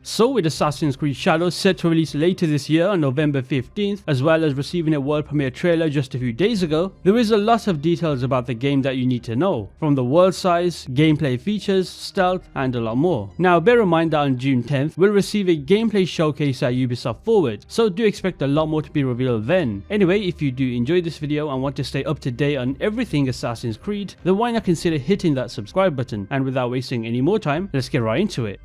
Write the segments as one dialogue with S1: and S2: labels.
S1: So with Assassin's Creed Shadows set to release later this year on November 15th, as well as receiving a world premiere trailer just a few days ago, there is a lot of details about the game that you need to know, from the world size, gameplay features, stealth, and a lot more. Now bear in mind that on June 10th, we'll receive a gameplay showcase at Ubisoft Forward, so do expect a lot more to be revealed then. Anyway, if you do enjoy this video and want to stay up to date on everything Assassin's Creed, then why not consider hitting that subscribe button, and without wasting any more time, let's get right into it.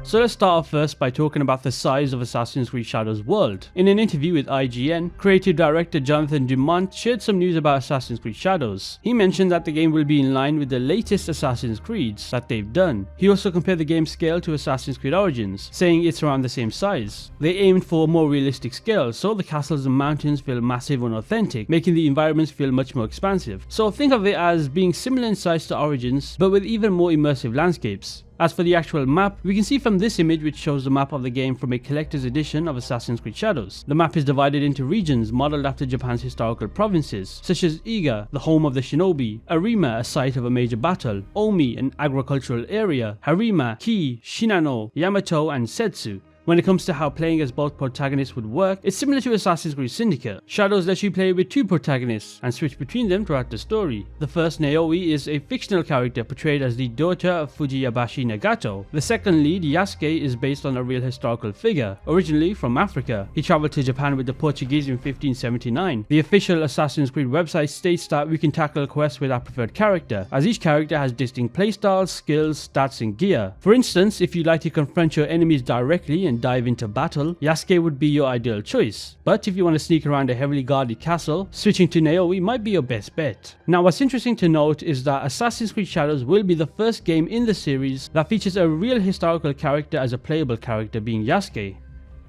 S1: So let's start off first by talking about the size of Assassin's Creed Shadows world. In an interview with IGN, creative director Jonathan Dumont shared some news about Assassin's Creed Shadows. He mentioned that the game will be in line with the latest Assassin's Creeds that they've done. He also compared the game's scale to Assassin's Creed Origins, saying it's around the same size. They aimed for a more realistic scale, so the castles and mountains feel massive and authentic, making the environments feel much more expansive. So think of it as being similar in size to Origins, but with even more immersive landscapes. As for the actual map, we can see from this image, which shows the map of the game from a collector's edition of Assassin's Creed Shadows. The map is divided into regions modeled after Japan's historical provinces, such as Iga, the home of the shinobi, Arima, a site of a major battle, Omi, an agricultural area, Harima, Ki, Shinano, Yamato, and Setsu. When it comes to how playing as both protagonists would work, it's similar to Assassin's Creed Syndicate. Shadows lets you play with two protagonists and switch between them throughout the story. The first, Naoi, is a fictional character portrayed as the daughter of Fujiyabashi Nagato. The second lead, Yasuke, is based on a real historical figure, originally from Africa. He traveled to Japan with the Portuguese in 1579. The official Assassin's Creed website states that we can tackle quests with our preferred character, as each character has distinct playstyles, skills, stats, and gear. For instance, if you'd like to confront your enemies directly and dive into battle, Yasuke would be your ideal choice. But if you want to sneak around a heavily guarded castle, switching to Naoi might be your best bet. Now what's interesting to note is that Assassin's Creed Shadows will be the first game in the series that features a real historical character as a playable character, being Yasuke.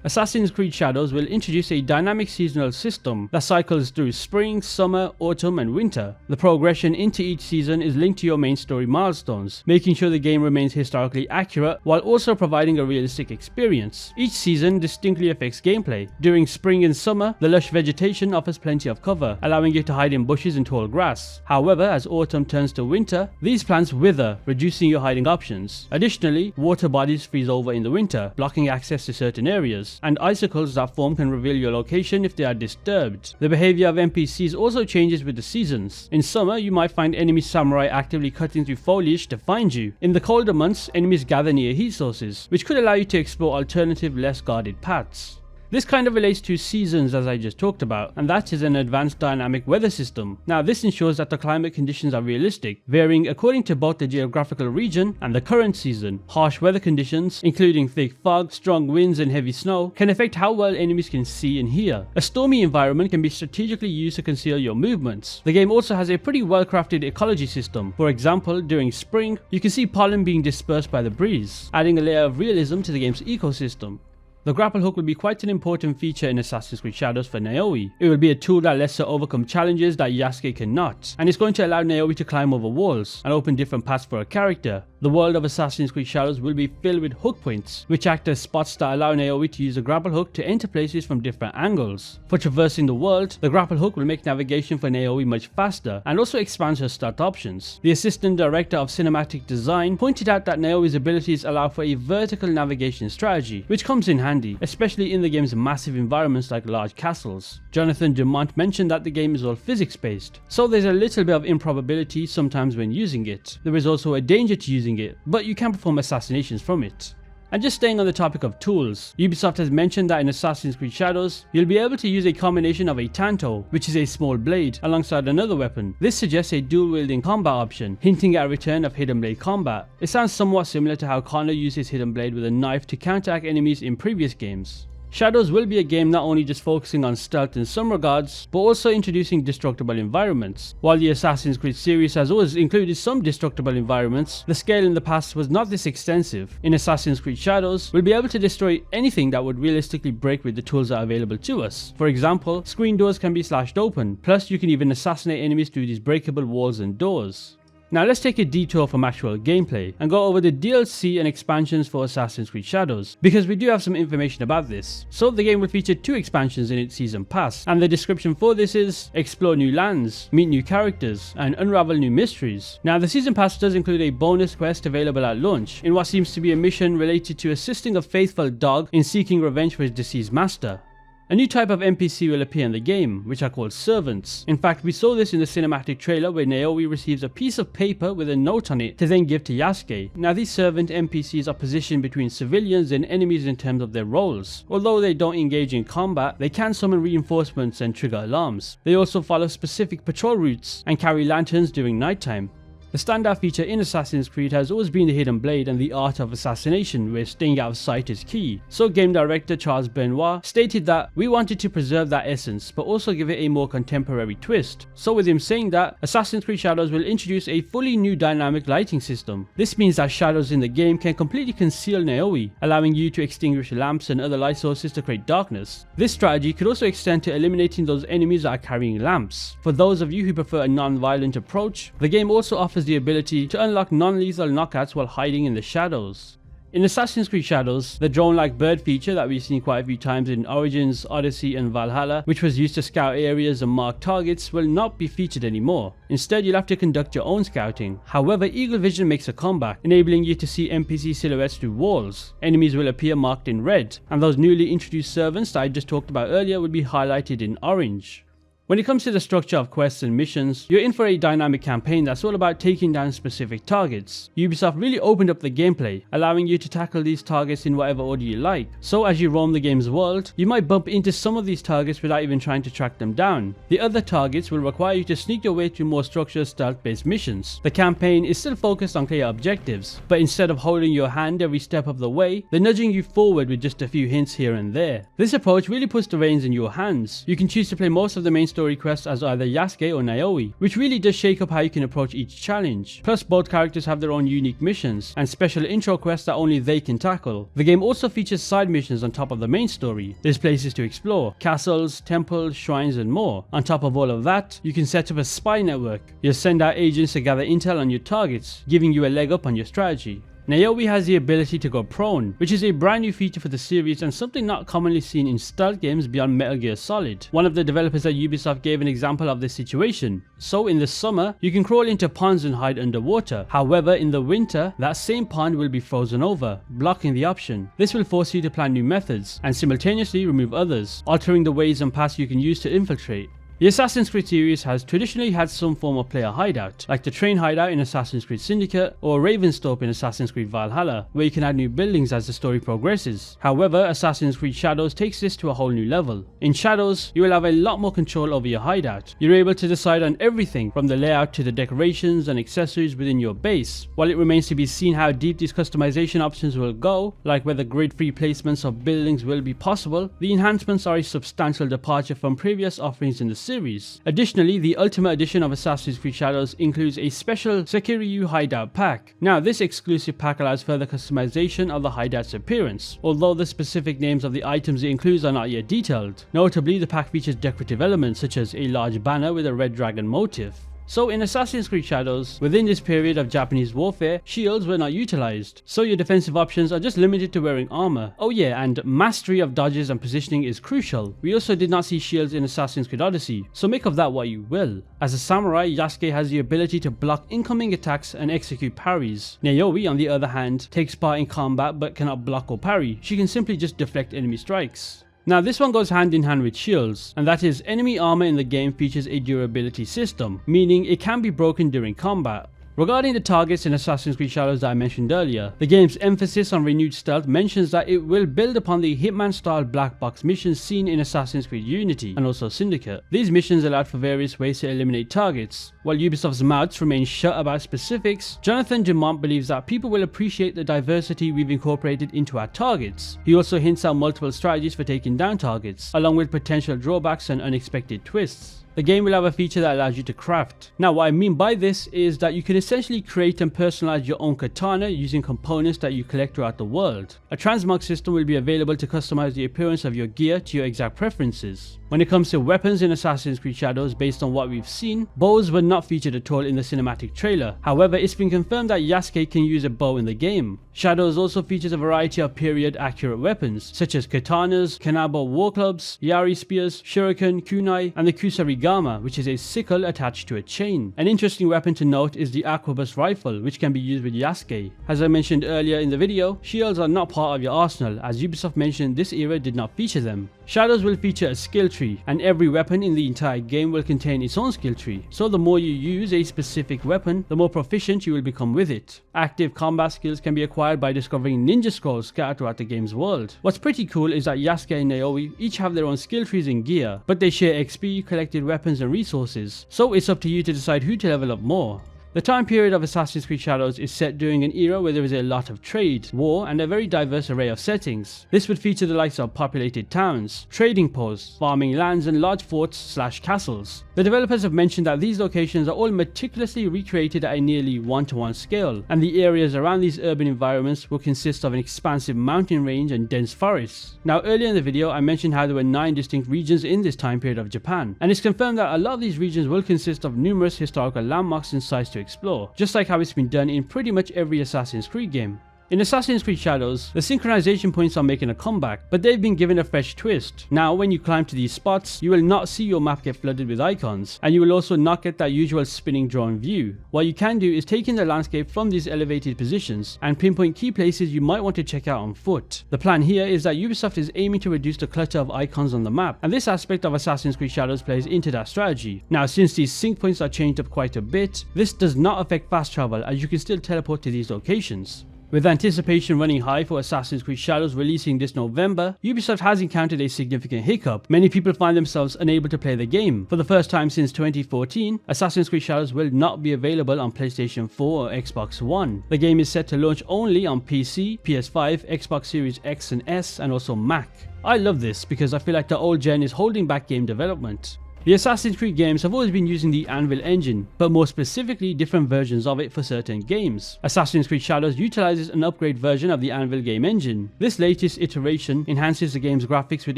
S1: Assassin's Creed Shadows will introduce a dynamic seasonal system that cycles through spring, summer, autumn, and winter. The progression into each season is linked to your main story milestones, making sure the game remains historically accurate while also providing a realistic experience. Each season distinctly affects gameplay. During spring and summer, the lush vegetation offers plenty of cover, allowing you to hide in bushes and tall grass. However, as autumn turns to winter, these plants wither, reducing your hiding options. Additionally, water bodies freeze over in the winter, blocking access to certain areas, and icicles that form can reveal your location if they are disturbed. The behavior of NPCs also changes with the seasons. In summer, you might find enemy samurai actively cutting through foliage to find you. In the colder months, enemies gather near heat sources, which could allow you to explore alternative, less guarded paths. This kind of relates to seasons, as I just talked about, and that is an advanced dynamic weather system. Now this ensures that the climate conditions are realistic, varying according to both the geographical region and the current season. Harsh weather conditions, including thick fog, strong winds, and heavy snow, can affect how well enemies can see and hear. A stormy environment can be strategically used to conceal your movements. The game also has a pretty well-crafted ecology system. For example, during spring, you can see pollen being dispersed by the breeze, adding a layer of realism to the game's ecosystem. The grapple hook will be quite an important feature in Assassin's Creed Shadows for Naoi. It will be a tool that lets her overcome challenges that Yasuke cannot, and it's going to allow Naoi to climb over walls and open different paths for her character. The world of Assassin's Creed Shadows will be filled with hook points, which act as spots that allow Naoi to use the grapple hook to enter places from different angles. For traversing the world, the grapple hook will make navigation for Naoi much faster and also expands her start options. The assistant director of cinematic design pointed out that Naoi's abilities allow for a vertical navigation strategy, which comes in handy, especially in the game's massive environments like large castles. Jonathan Dumont mentioned that the game is all physics based, so there's a little bit of improbability sometimes when using it. There is also a danger to using it, but you can perform assassinations from it. And just staying on the topic of tools, Ubisoft has mentioned that in Assassin's Creed Shadows, you'll be able to use a combination of a tanto, which is a small blade, alongside another weapon. This suggests a dual-wielding combat option, hinting at a return of hidden blade combat. It sounds somewhat similar to how Connor used his hidden blade with a knife to counteract enemies in previous games. Shadows will be a game not only just focusing on stealth in some regards, but also introducing destructible environments. While the Assassin's Creed series has always included some destructible environments, the scale in the past was not this extensive. In Assassin's Creed Shadows, we'll be able to destroy anything that would realistically break with the tools that are available to us. For example, screen doors can be slashed open, plus you can even assassinate enemies through these breakable walls and doors. Now let's take a detour from actual gameplay and go over the DLC and expansions for Assassin's Creed Shadows, because we do have some information about this. So the game will feature 2 expansions in its season pass, and the description for this is explore new lands, meet new characters, and unravel new mysteries. Now the season pass does include a bonus quest available at launch in what seems to be a mission related to assisting a faithful dog in seeking revenge for his deceased master. A new type of NPC will appear in the game, which are called servants. In fact, we saw this in the cinematic trailer where Naomi receives a piece of paper with a note on it to then give to Yasuke. Now these servant NPCs are positioned between civilians and enemies in terms of their roles. Although they don't engage in combat, they can summon reinforcements and trigger alarms. They also follow specific patrol routes and carry lanterns during nighttime. The standout feature in Assassin's Creed has always been the hidden blade and the art of assassination, where staying out of sight is key. So game director Charles Benoit stated that we wanted to preserve that essence but also give it a more contemporary twist. So with him saying that, Assassin's Creed Shadows will introduce a fully new dynamic lighting system. This means that shadows in the game can completely conceal Naomi, allowing you to extinguish lamps and other light sources to create darkness. This strategy could also extend to eliminating those enemies that are carrying lamps. For those of you who prefer a non-violent approach, the game also offers the ability to unlock non-lethal knockouts while hiding in the shadows. In Assassin's Creed Shadows, the drone-like bird feature that we've seen quite a few times in Origins, Odyssey and Valhalla, which was used to scout areas and mark targets, will not be featured anymore. Instead, you'll have to conduct your own scouting. However, Eagle Vision makes a comeback, enabling you to see NPC silhouettes through walls. Enemies will appear marked in red, and those newly introduced servants that I just talked about earlier will be highlighted in orange. When it comes to the structure of quests and missions, you're in for a dynamic campaign that's all about taking down specific targets. Ubisoft really opened up the gameplay, allowing you to tackle these targets in whatever order you like. So as you roam the game's world, you might bump into some of these targets without even trying to track them down. The other targets will require you to sneak your way through more structured stealth-based missions. The campaign is still focused on clear objectives, but instead of holding your hand every step of the way, they're nudging you forward with just a few hints here and there. This approach really puts the reins in your hands. You can choose to play most of the main story quests as either Yasuke or Naomi, which really does shake up how you can approach each challenge. Plus, both characters have their own unique missions and special intro quests that only they can tackle. The game also features side missions on top of the main story. There's places to explore, castles, temples, shrines and more. On top of all of that, you can set up a spy network. You'll send out agents to gather intel on your targets, giving you a leg up on your strategy. Naomi has the ability to go prone, which is a brand new feature for the series and something not commonly seen in stealth games beyond Metal Gear Solid. One of the developers at Ubisoft gave an example of this situation. So in the summer, you can crawl into ponds and hide underwater. However, in the winter, that same pond will be frozen over, blocking the option. This will force you to plan new methods and simultaneously remove others, altering the ways and paths you can use to infiltrate. The Assassin's Creed series has traditionally had some form of player hideout, like the train hideout in Assassin's Creed Syndicate or Ravensthorpe in Assassin's Creed Valhalla, where you can add new buildings as the story progresses. However, Assassin's Creed Shadows takes this to a whole new level. In Shadows, you will have a lot more control over your hideout. You're able to decide on everything from the layout to the decorations and accessories within your base. While it remains to be seen how deep these customization options will go, like whether grid-free placements of buildings will be possible, the enhancements are a substantial departure from previous offerings in the series. Additionally, the Ultimate Edition of Assassin's Creed Shadows includes a special Sekiryu hideout pack. Now, this exclusive pack allows further customization of the hideout's appearance, although the specific names of the items it includes are not yet detailed. Notably, the pack features decorative elements such as a large banner with a red dragon motif. So in Assassin's Creed Shadows, within this period of Japanese warfare, shields were not utilized, so your defensive options are just limited to wearing armor. Oh yeah, and mastery of dodges and positioning is crucial. We also did not see shields in Assassin's Creed Odyssey, so make of that what you will. As a samurai, Yasuke has the ability to block incoming attacks and execute parries. Naomi, on the other hand, takes part in combat but cannot block or parry. She can simply just deflect enemy strikes. Now this one goes hand in hand with shields, and that is enemy armor in the game features a durability system, meaning it can be broken during combat. Regarding the targets in Assassin's Creed Shadows that I mentioned earlier, the game's emphasis on renewed stealth mentions that it will build upon the Hitman-style black box missions seen in Assassin's Creed Unity and also Syndicate. These missions allowed for various ways to eliminate targets. While Ubisoft's mouths remain shut about specifics, Jonathan Dumont believes that people will appreciate the diversity we've incorporated into our targets. He also hints at multiple strategies for taking down targets, along with potential drawbacks and unexpected twists. The game will have a feature that allows you to craft. Now what I mean by this is that you can essentially create and personalize your own katana using components that you collect throughout the world. A transmog system will be available to customize the appearance of your gear to your exact preferences. When it comes to weapons in Assassin's Creed Shadows, based on what we've seen, bows were not featured at all in the cinematic trailer. However, it's been confirmed that Yasuke can use a bow in the game. Shadows also features a variety of period accurate weapons, such as katanas, kanabo war clubs, yari spears, shuriken, kunai, and the kusarigama, which is a sickle attached to a chain. An interesting weapon to note is the arquebus rifle, which can be used with Yasuke. As I mentioned earlier in the video, shields are not part of your arsenal, as Ubisoft mentioned this era did not feature them. Shadows will feature a skill tree, and every weapon in the entire game will contain its own skill tree, so the more you use a specific weapon, the more proficient you will become with it. Active combat skills can be acquired by discovering ninja scrolls scattered throughout the game's world. What's pretty cool is that Yasuke and Naomi each have their own skill trees and gear, but they share XP, collected weapons and resources, so it's up to you to decide who to level up more. The time period of Assassin's Creed Shadows is set during an era where there is a lot of trade, war, and a very diverse array of settings. This would feature the likes of populated towns, trading posts, farming lands, and large forts/castles. The developers have mentioned that these locations are all meticulously recreated at a nearly 1-to-1 scale, and the areas around these urban environments will consist of an expansive mountain range and dense forests. Now, earlier in the video I mentioned how there were 9 distinct regions in this time period of Japan, and it's confirmed that a lot of these regions will consist of numerous historical landmarks and sites to explore, just like how it's been done in pretty much every Assassin's Creed game. In Assassin's Creed Shadows, the synchronization points are making a comeback, but they've been given a fresh twist. Now when you climb to these spots, you will not see your map get flooded with icons, and you will also not get that usual spinning drone view. What you can do is take in the landscape from these elevated positions and pinpoint key places you might want to check out on foot. The plan here is that Ubisoft is aiming to reduce the clutter of icons on the map, and this aspect of Assassin's Creed Shadows plays into that strategy. Now since these sync points are changed up quite a bit, this does not affect fast travel, as you can still teleport to these locations. With anticipation running high for Assassin's Creed Shadows releasing this November, Ubisoft has encountered a significant hiccup. Many people find themselves unable to play the game. For the first time since 2014, Assassin's Creed Shadows will not be available on PlayStation 4 or Xbox One. The game is set to launch only on PC, PS5, Xbox Series X and S, and also Mac. I love this because I feel like the old gen is holding back game development. The Assassin's Creed games have always been using the Anvil engine, but more specifically different versions of it for certain games. Assassin's Creed Shadows utilizes an upgrade version of the Anvil game engine. This latest iteration enhances the game's graphics with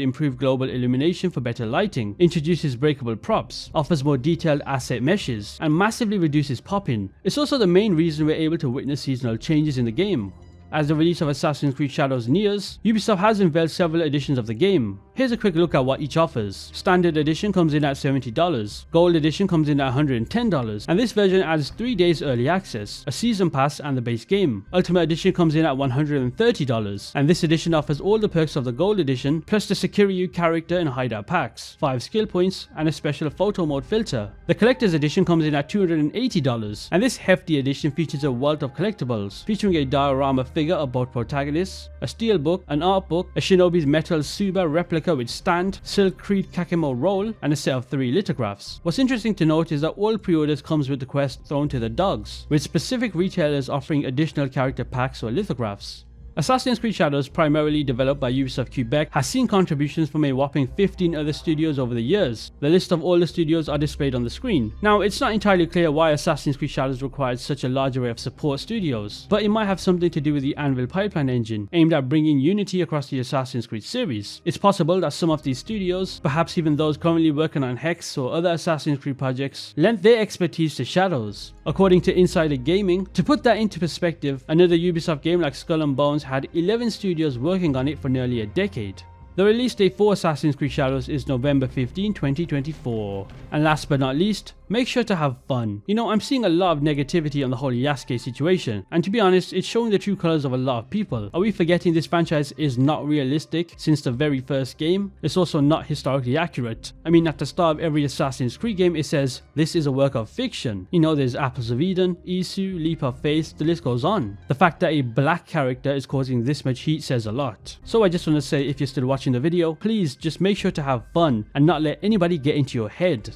S1: improved global illumination for better lighting, introduces breakable props, offers more detailed asset meshes, and massively reduces pop-in. It's also the main reason we're able to witness seasonal changes in the game. As the release of Assassin's Creed Shadows nears, Ubisoft has unveiled several editions of the game. Here's a quick look at what each offers. Standard Edition comes in at $70, Gold Edition comes in at $110, and this version adds 3 days early access, a season pass and the base game. Ultimate Edition comes in at $130, and this edition offers all the perks of the Gold Edition, plus the Sekiryu character and hideout packs, 5 skill points, and a special photo mode filter. The Collector's Edition comes in at $280, and this hefty edition features a wealth of collectibles, featuring a diorama figure of both protagonists, a steelbook, an art book, a Shinobi's metal Suba replica with stand, Silk Creed Kakemo roll, and a set of 3 lithographs. What's interesting to note is that all pre-orders comes with the quest thrown to the dogs, with specific retailers offering additional character packs or lithographs. Assassin's Creed Shadows, primarily developed by Ubisoft Quebec, has seen contributions from a whopping 15 other studios over the years. The list of all the studios are displayed on the screen. Now, it's not entirely clear why Assassin's Creed Shadows required such a large array of support studios, but it might have something to do with the Anvil pipeline engine, aimed at bringing unity across the Assassin's Creed series. It's possible that some of these studios, perhaps even those currently working on Hex or other Assassin's Creed projects, lent their expertise to Shadows. According to Insider Gaming, to put that into perspective, another Ubisoft game like Skull and Bones had 11 studios working on it for nearly a decade. The release date for Assassin's Creed Shadows is November 15, 2024. And last but not least, make sure to have fun. You know, I'm seeing a lot of negativity on the whole Yasuke situation, and to be honest, it's showing the true colors of a lot of people. Are we forgetting this franchise is not realistic since the very first game? It's also not historically accurate. I mean, at the start of every Assassin's Creed game, it says, this is a work of fiction. You know, there's Apples of Eden, Isu, Leap of Faith, the list goes on. The fact that a black character is causing this much heat says a lot. So I just want to say, if you're still watching the video, please just make sure to have fun and not let anybody get into your head.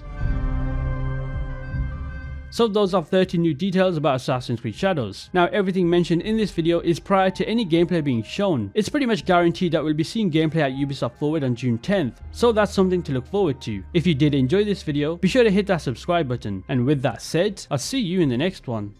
S1: So those are 30 new details about Assassin's Creed Shadows. Now everything mentioned in this video is prior to any gameplay being shown. It's pretty much guaranteed that we'll be seeing gameplay at Ubisoft Forward on June 10th, so that's something to look forward to. If you did enjoy this video, be sure to hit that subscribe button, and with that said, I'll see you in the next one.